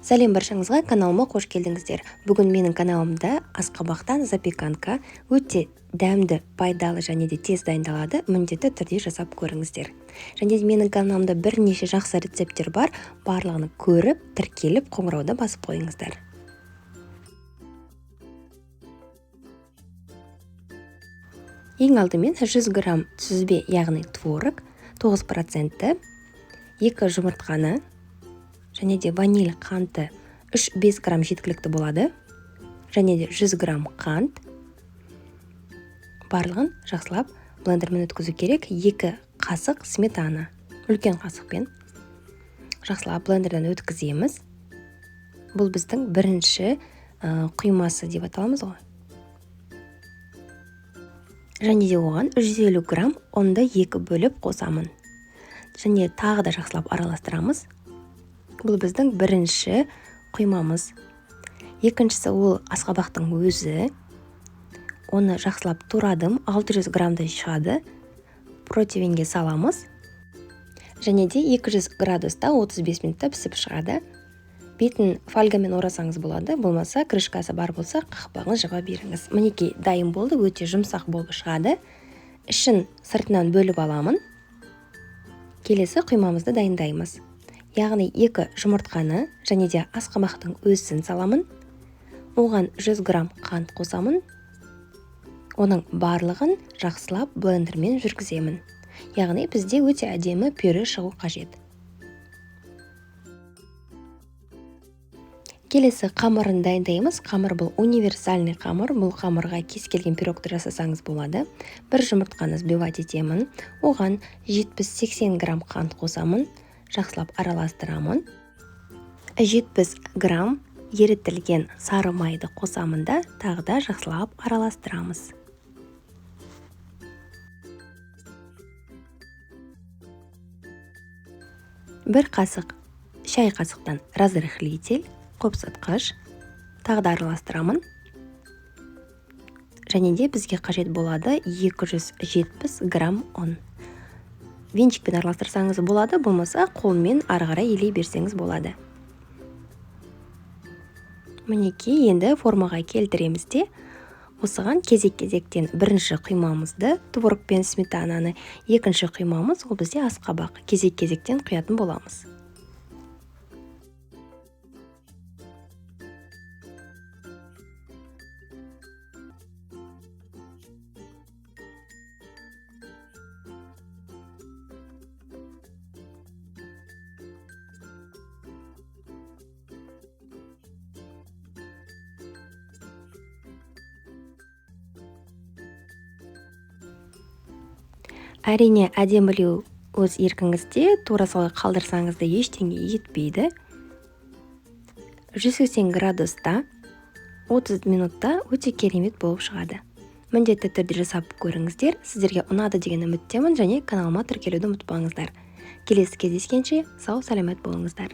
Сәлем баршаңызға, каналыма қош келдіңіздер. Бүгін менің каналымда асқабақтан запеканка өте дәмді, пайдалы және де тез дайындалады. Міндетті түрде жасап көріңіздер. Және де менің каналымда бірнеше жақсы рецепттер бар. Барлығын көріп, тіркеліп, қоңырауды басып қойыңыздар. Ең алдымен 100 грамм сүзбе, яғни творог, 9%, 2 жұмыртқаны, және де ваниль қанты 3-5 грамм жеткілікті болады. Және де 100 грамм қант. Барлығын жақсылап блендермен өткізу керек. 2 қасық сметана, үлкен қасықпен жақсылап блендерден өткіземіз. Бұл біздің бірінші құймасы деп аталамыз ғой. Және де оған 150 грамм ұнды 2 бөліп қосамын. Және тағы да жақсылап араластырамыз. Бұл біздің бірінші құймамыз. Екіншісі ол асқабақтың өзі. Оны жақсылап турадым, 600 граммдай шығады. Противенге саламыз. Және де 200 градуста 35 минутта пісіп шығады. Бетін фольгамен орасаңыз болады, болмаса крышкасы бар болса қақпағын жаба беріңіз. Мінекей дайын болды, өте жұмсақ болып шығады. Ішін сыртынан бөліп аламын. Келесі құймамызды дайындаймыз. Яғни 2 жұмыртқаны және де асқабақтың өзін саламын. Оған 100 грамм қант қосамын. Оның барлығын жақсылап блендермен жүргіземін. Яғни бізде өте әдемі пюре шығу қажет. Келесі қамырын дайындаймыз. Қамыр бұл универсальный қамыр. Бұл қамырға кез келген пирогты жасасаңыз болады. 1 жұмыртқаны взбивать етемін. Оған 70-80 грамм қант қосамын. Жақсылап араластырамын. 70 грамм ерітілген сары майды қосамын да тағы да жақсылап араластырамыз. Бір қасық шай қасықтан разрыхлитель, қопсытқыш, тағы да араластырамын. Және де бізге қажет болады 270 грамм ұн. Венчикпен араластырсаңыз болады, болмаса қолмен ары қарай елей берсеңіз болады. Мінекей енді формаға келтіреміз де, осыған кезек-кезектен бірінші құймамызды, творог пен сметананы, екінші құймамыз, ол бізде асқабақ. Кезек-кезектен құятын боламыз. Әрине, әдемілеу өз еркіңізде, тура солай қалдырсаңыз да ештеңе етпейді. 180 градуста 30 минутта өте керемет болып шығады. Міндетті түрде жасап көріңіздер. Сіздерге ұнады деген үміттемін және каналыма тіркелуді ұмытпаңыздар. Келесі кездескенше сау саламат болыңыздар.